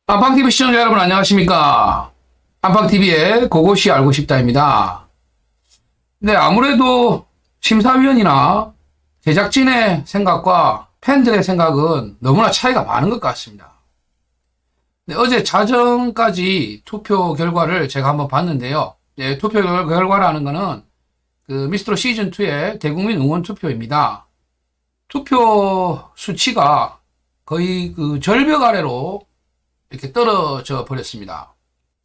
안방TV 시청자 여러분 안녕하십니까. 안방TV의 그것이 알고 싶다입니다. 네, 아무래도 심사위원이나 제작진의 생각과 팬들의 생각은 너무나 차이가 많은 것 같습니다. 네, 어제 자정까지 투표 결과를 제가 한번 봤는데요. 네, 투표 결과라는 거는 그 미스트롯 시즌2의 대국민 응원 투표입니다. 투표 수치가 거의 그 절벽 아래로 이렇게 떨어져 버렸습니다.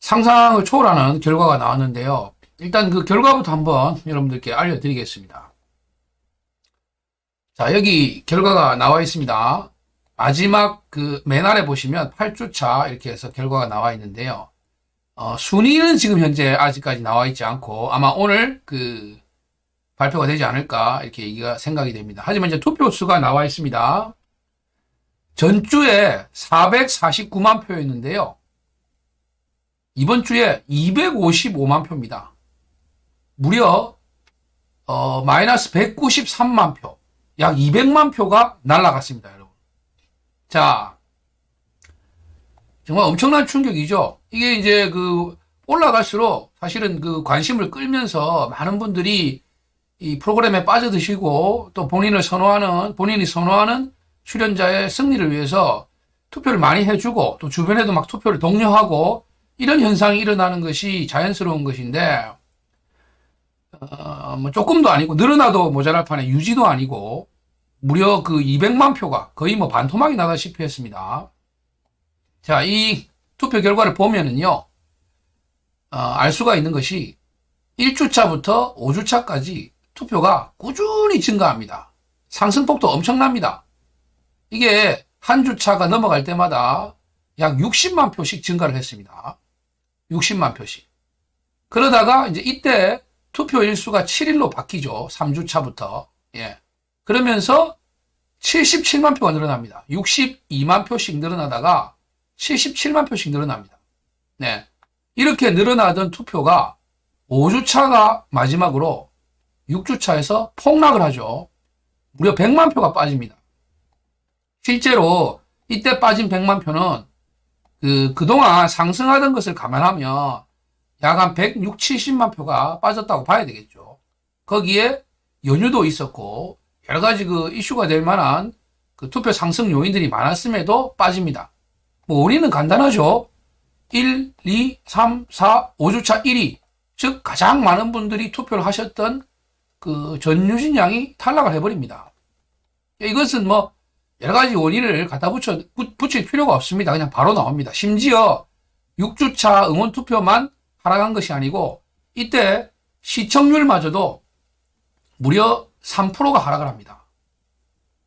상상을 초월하는 결과가 나왔는데요. 일단 그 결과부터 한번 여러분들께 알려드리겠습니다. 자, 여기 결과가 나와 있습니다. 마지막 그 맨 아래 보시면 8주차 이렇게 해서 결과가 나와 있는데요. 순위는 지금 현재 아직까지 나와 있지 않고 아마 오늘 그 발표가 되지 않을까 이렇게 얘기가 생각이 됩니다. 하지만 이제 투표 수가 나와 있습니다. 전주에 449만 표였는데요. 이번 주에 255만 표입니다. 무려 마이너스 193만 표, 약 200만 표가 날아갔습니다, 여러분. 자, 정말 엄청난 충격이죠. 이게 이제 그 올라갈수록 사실은 그 관심을 끌면서 많은 분들이 이 프로그램에 빠져드시고 또 본인이 선호하는 출연자의 승리를 위해서 투표를 많이 해주고 또 주변에도 막 투표를 독려하고 이런 현상이 일어나는 것이 자연스러운 것인데 뭐 조금도 아니고 늘어나도 모자랄 판에 유지도 아니고 무려 그 200만 표가 거의 뭐 반토막이 나다시피 했습니다. 자, 이 투표 결과를 보면은요, 알 수가 있는 것이 1주차부터 5주차까지 투표가 꾸준히 증가합니다. 상승폭도 엄청납니다. 이게 한 주차가 넘어갈 때마다 약 60만 표씩 증가를 했습니다. 60만 표씩. 그러다가 이제 이때 투표 일수가 7일로 바뀌죠. 3주차부터. 예. 그러면서 77만 표가 늘어납니다. 62만 표씩 늘어나다가 77만 표씩 늘어납니다. 네. 이렇게 늘어나던 투표가 5주차가 마지막으로 6주차에서 폭락을 하죠. 무려 100만 표가 빠집니다. 실제로 이때 빠진 100만 표는 그동안 상승하던 것을 감안하면 약 한 160, 70만 표가 빠졌다고 봐야 되겠죠. 거기에 연휴도 있었고 여러 가지 그 이슈가 될 만한 그 투표 상승 요인들이 많았음에도 빠집니다. 뭐 원인은 간단하죠. 1, 2, 3, 4, 5주차 1위. 즉 가장 많은 분들이 투표를 하셨던 그 전유진 양이 탈락을 해버립니다. 이것은 뭐 여러 가지 원인을 갖다 붙일 필요가 없습니다. 그냥 바로 나옵니다. 심지어 6주차 응원 투표만 하락한 것이 아니고 이때 시청률마저도 무려 3%가 하락을 합니다.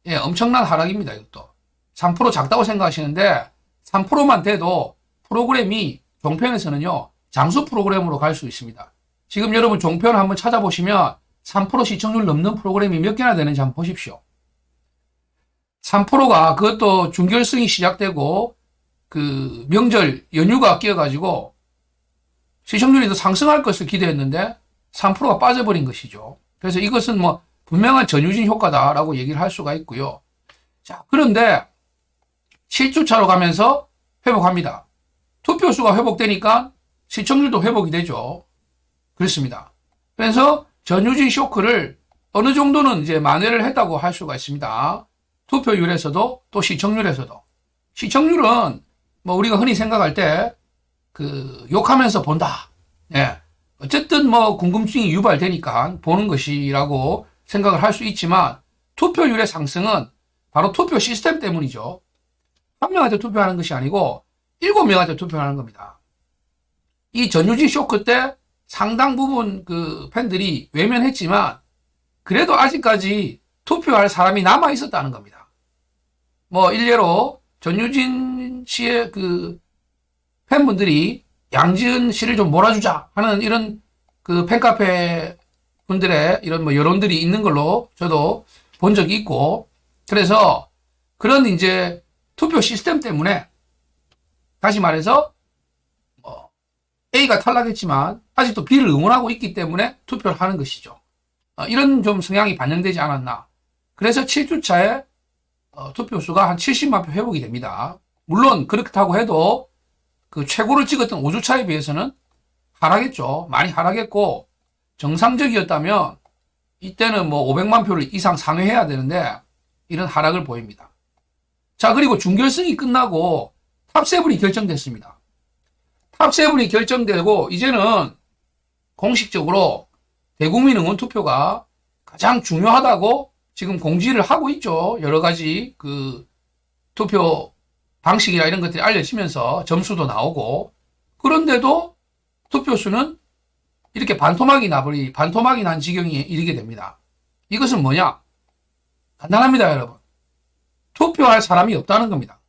예, 엄청난 하락입니다. 이것도 3% 작다고 생각하시는데 3%만 돼도 프로그램이 종편에서는요 장수 프로그램으로 갈 수 있습니다. 지금 여러분 종편 한번 찾아보시면 3% 시청률 넘는 프로그램이 몇 개나 되는지 한번 보십시오. 3%가 그것도 준결승이 시작되고 그 명절 연휴가 끼어가지고 시청률이 더 상승할 것을 기대했는데 3%가 빠져버린 것이죠. 그래서 이것은 뭐 분명한 전유진 효과다라고 얘기를 할 수가 있고요. 자, 그런데 7주차로 가면서 회복합니다. 투표수가 회복되니까 시청률도 회복이 되죠. 그렇습니다. 그래서 전유진 쇼크를 어느 정도는 이제 만회를 했다고 할 수가 있습니다. 투표율에서도 또 시청률에서도. 시청률은 뭐 우리가 흔히 생각할 때 그 욕하면서 본다. 예. 어쨌든 뭐 궁금증이 유발되니까 보는 것이라고 생각을 할 수 있지만 투표율의 상승은 바로 투표 시스템 때문이죠. 한 명한테 투표하는 것이 아니고 7명한테 투표하는 겁니다. 이 전유진 쇼크 때 상당 부분 그 팬들이 외면했지만 그래도 아직까지 투표할 사람이 남아 있었다는 겁니다. 뭐 일례로 전유진 씨의 그 팬분들이 양지은 씨를 좀 몰아주자 하는 이런 그 팬카페 분들의 이런 뭐 여론들이 있는 걸로 저도 본 적이 있고, 그래서 그런 이제 투표 시스템 때문에 다시 말해서 A가 탈락했지만 아직도 B를 응원하고 있기 때문에 투표를 하는 것이죠. 이런 좀 성향이 반영되지 않았나. 그래서 7주차에 투표수가 한 70만 표 회복이 됩니다. 물론 그렇다고 해도 그 최고를 찍었던 5주차에 비해서는 하락했죠. 많이 하락했고, 정상적이었다면 이때는 뭐 500만 표를 이상 상회해야 되는데 이런 하락을 보입니다. 자, 그리고 준결승이 끝나고 탑7이 결정됐습니다. 탑7이 결정되고 이제는 공식적으로 대국민 응원 투표가 가장 중요하다고 지금 공지를 하고 있죠. 여러 가지 그 투표 방식이나 이런 것들이 알려지면서 점수도 나오고, 그런데도 투표수는 이렇게 반토막이 난 지경에 이르게 됩니다. 이것은 뭐냐? 간단합니다, 여러분. 투표할 사람이 없다는 겁니다.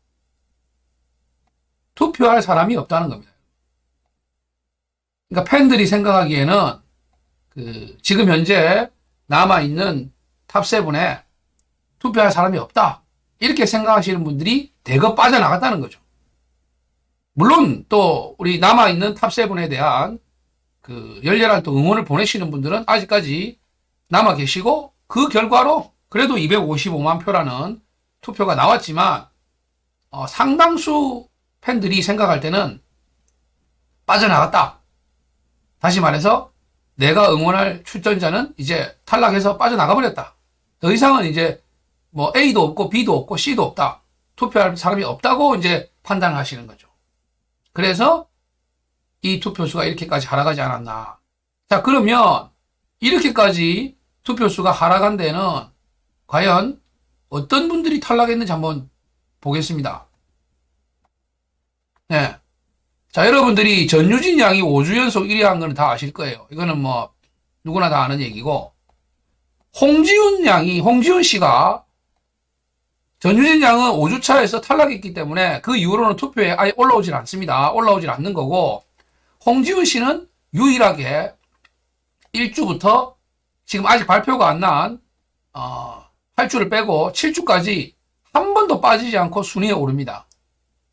투표할 사람이 없다는 겁니다. 그러니까 팬들이 생각하기에는 지금 현재 남아있는 탑7에 투표할 사람이 없다, 이렇게 생각하시는 분들이 대거 빠져나갔다는 거죠. 물론 또 우리 남아있는 탑7에 대한 열렬한 또 응원을 보내시는 분들은 아직까지 남아 계시고, 그 결과로 그래도 255만 표라는 투표가 나왔지만, 상당수 팬들이 생각할 때는 빠져나갔다. 다시 말해서 내가 응원할 출전자는 이제 탈락해서 빠져나가 버렸다. 더 이상은 이제 뭐 A도 없고 B도 없고 C도 없다. 투표할 사람이 없다고 이제 판단을 하시는 거죠. 그래서 이 투표수가 이렇게까지 하락하지 않았나. 자, 그러면 이렇게까지 투표수가 하락한 데는 과연 어떤 분들이 탈락했는지 한번 보겠습니다. 네. 자, 여러분들이 전유진 양이 5주 연속 1위 한 거는 다 아실 거예요. 이거는 뭐 누구나 다 아는 얘기고, 홍지훈 씨가 전유진 양은 5주차에서 탈락했기 때문에 그 이후로는 투표에 아예 올라오질 않습니다. 올라오질 않는 거고, 홍지훈 씨는 유일하게 1주부터 지금 아직 발표가 안 난 8주를 빼고 7주까지 한 번도 빠지지 않고 순위에 오릅니다.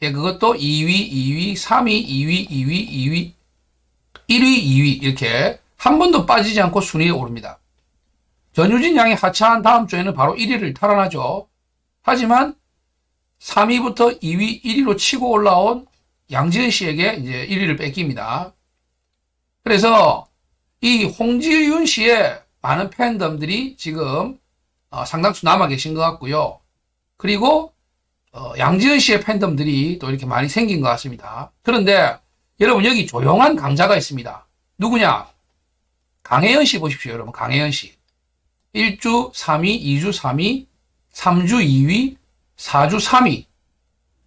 예, 그것도 2위, 2위, 3위, 2위, 2위, 2위, 1위, 2위 이렇게 한 번도 빠지지 않고 순위에 오릅니다. 전유진 양이 하차한 다음 주에는 바로 1위를 탈환하죠. 하지만 3위부터 2위, 1위로 치고 올라온 양지은 씨에게 이제 1위를 뺏깁니다. 그래서 이 홍지윤 씨의 많은 팬덤들이 지금 상당수 남아 계신 것 같고요. 그리고 양지은 씨의 팬덤들이 또 이렇게 많이 생긴 것 같습니다. 그런데 여러분, 여기 조용한 강자가 있습니다. 누구냐? 강혜연 씨 보십시오, 여러분. 강혜연 씨. 1주 3위, 2주 3위, 3주 2위, 4주 3위.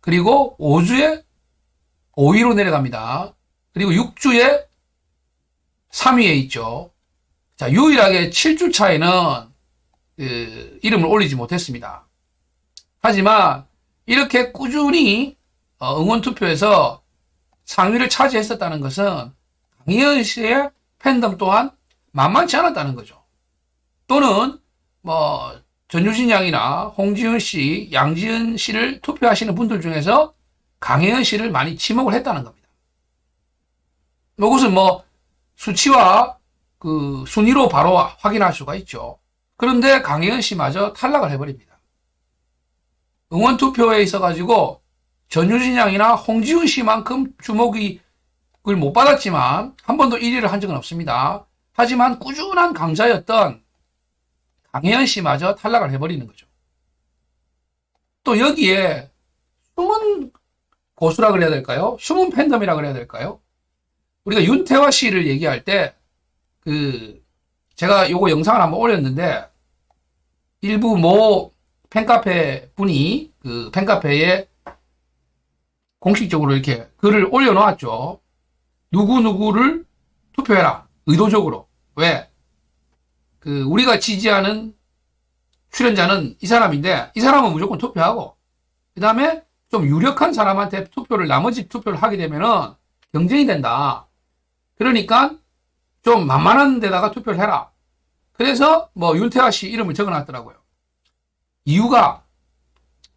그리고 5주에 5위로 내려갑니다. 그리고 6주에 3위에 있죠. 자, 유일하게 7주 차에는 이름을 올리지 못했습니다. 하지만 이렇게 꾸준히 응원 투표에서 상위를 차지했었다는 것은 강희연 씨의 팬덤 또한 만만치 않았다는 거죠. 또는 뭐 전유진 양이나 홍지윤 씨, 양지은 씨를 투표하시는 분들 중에서 강혜연 씨를 많이 지목을 했다는 겁니다. 이것은 뭐 수치와 그 순위로 바로 확인할 수가 있죠. 그런데 강혜연 씨마저 탈락을 해버립니다. 응원 투표에 있어가지고 전유진 양이나 홍지윤 씨만큼 주목을 못 받았지만 한 번도 1위를 한 적은 없습니다. 하지만 꾸준한 강자였던 강혜연 씨마저 탈락을 해버리는 거죠. 또 여기에 숨은 고수라 그래야 될까요? 숨은 팬덤이라 그래야 될까요? 우리가 윤태화 씨를 얘기할 때 제가 요거 영상을 한번 올렸는데, 일부 모 팬카페 분이 팬카페에 공식적으로 이렇게 글을 올려놓았죠. 누구누구를 투표해라. 의도적으로. 왜? 우리가 지지하는 출연자는 이 사람인데, 이 사람은 무조건 투표하고, 그 다음에 좀 유력한 사람한테 나머지 투표를 하게 되면은 경쟁이 된다. 그러니까 좀 만만한 데다가 투표를 해라. 그래서 뭐 윤태화 씨 이름을 적어놨더라고요. 이유가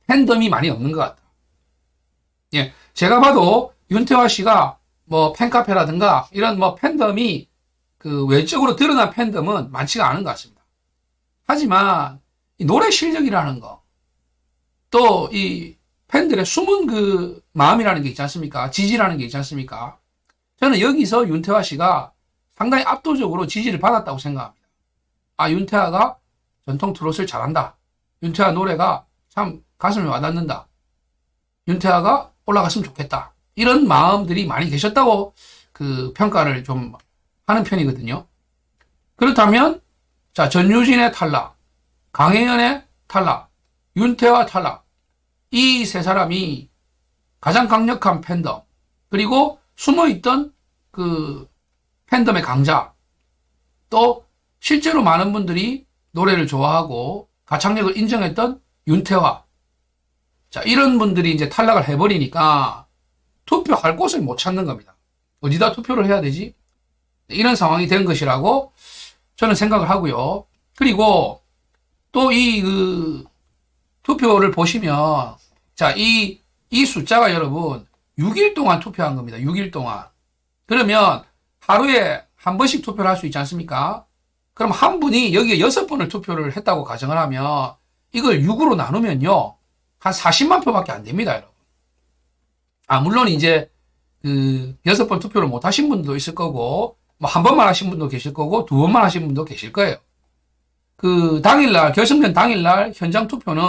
팬덤이 많이 없는 것 같다. 예, 제가 봐도 윤태화 씨가 뭐 팬카페라든가 이런 뭐 팬덤이 외적으로 드러난 팬덤은 많지가 않은 것 같습니다. 하지만 이 노래 실력이라는 거, 또 이 팬들의 숨은 그 마음이라는 게 있지 않습니까? 지지라는 게 있지 않습니까? 저는 여기서 윤태화 씨가 상당히 압도적으로 지지를 받았다고 생각합니다. 아, 윤태화가 전통 트롯을 잘한다. 윤태화 노래가 참 가슴에 와닿는다. 윤태화가 올라갔으면 좋겠다. 이런 마음들이 많이 계셨다고 그 평가를 좀 하는 편이거든요. 그렇다면, 자, 전유진의 탈락, 강혜연의 탈락, 윤태화 탈락. 이 세 사람이 가장 강력한 팬덤, 그리고 숨어있던 그 팬덤의 강자, 또 실제로 많은 분들이 노래를 좋아하고 가창력을 인정했던 윤태화. 자, 이런 분들이 이제 탈락을 해버리니까 투표할 곳을 못 찾는 겁니다. 어디다 투표를 해야 되지? 이런 상황이 된 것이라고 저는 생각을 하고요. 그리고 또 이 투표를 보시면, 자, 이 숫자가 여러분 6일 동안 투표한 겁니다. 6일 동안. 그러면 하루에 한 번씩 투표를 할 수 있지 않습니까? 그럼 한 분이 여기에 6번을 투표를 했다고 가정을 하면 이걸 6으로 나누면요. 한 40만 표밖에 안 됩니다, 여러분. 아, 물론 이제 그 6번 투표를 못 하신 분도 있을 거고, 뭐 한 번만 하신 분도 계실 거고, 2번만 하신 분도 계실 거예요. 그 당일날, 결승전 당일날 현장 투표는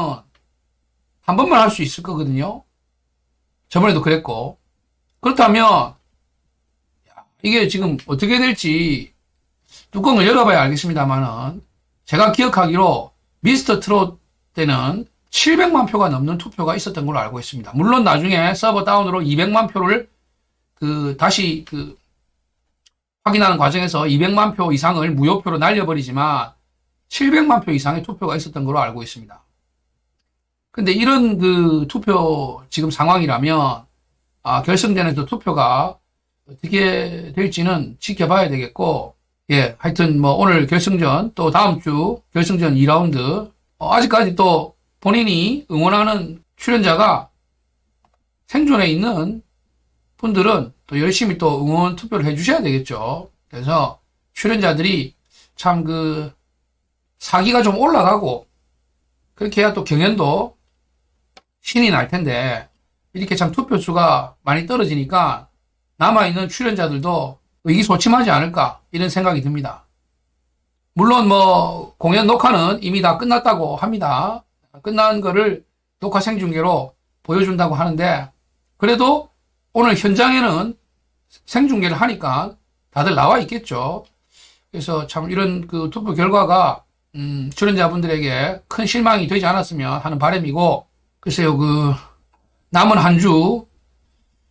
한 번만 할 수 있을 거거든요. 저번에도 그랬고. 그렇다면 이게 지금 어떻게 될지 뚜껑을 열어봐야 알겠습니다만은, 제가 기억하기로 미스터 트롯 때는 700만 표가 넘는 투표가 있었던 걸로 알고 있습니다. 물론 나중에 서버 다운으로 200만 표를 다시 확인하는 과정에서 200만 표 이상을 무효표로 날려버리지만 700만 표 이상의 투표가 있었던 걸로 알고 있습니다. 근데 이런 그 투표 지금 상황이라면, 결승전에서 투표가 어떻게 될지는 지켜봐야 되겠고, 예, 하여튼 뭐 오늘 결승전, 또 다음 주 결승전 2라운드, 아직까지 또 본인이 응원하는 출연자가 생존해 있는 분들은 또 열심히 또 응원 투표를 해주셔야 되겠죠. 그래서 출연자들이 참 사기가 좀 올라가고, 그렇게 해야 또 경연도 신이 날 텐데, 이렇게 참 투표수가 많이 떨어지니까 남아있는 출연자들도 의기소침하지 않을까, 이런 생각이 듭니다. 물론 뭐 공연 녹화는 이미 다 끝났다고 합니다. 끝난 거를 녹화 생중계로 보여준다고 하는데, 그래도 오늘 현장에는 생중계를 하니까 다들 나와 있겠죠. 그래서 참 이런 그 투표 결과가 출연자분들에게 큰 실망이 되지 않았으면 하는 바람이고, 글쎄요, 남은 한 주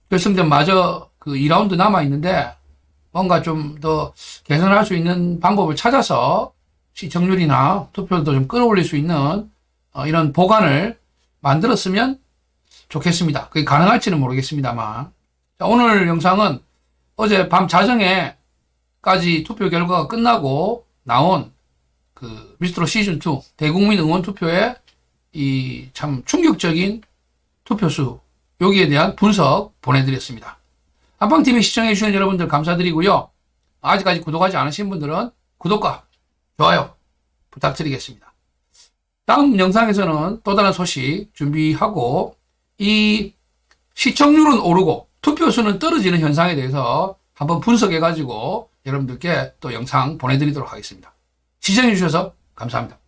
결승전마저 2라운드 남아 있는데 뭔가 좀 더 개선할 수 있는 방법을 찾아서 시청률이나 투표도 좀 끌어올릴 수 있는 이런 보관을 만들었으면 좋겠습니다. 그게 가능할지는 모르겠습니다만. 자, 오늘 영상은 어제 밤 자정에까지 투표 결과가 끝나고 나온 미스트롯 시즌2 대국민 응원 투표의 이 참 충격적인 투표수, 여기에 대한 분석 보내드렸습니다. 한방TV 시청해주시는 여러분들 감사드리고요. 아직까지 구독하지 않으신 분들은 구독과 좋아요 부탁드리겠습니다. 다음 영상에서는 또 다른 소식 준비하고, 이 시청률은 오르고 투표수는 떨어지는 현상에 대해서 한번 분석해가지고 여러분들께 또 영상 보내드리도록 하겠습니다. 시청해주셔서 감사합니다.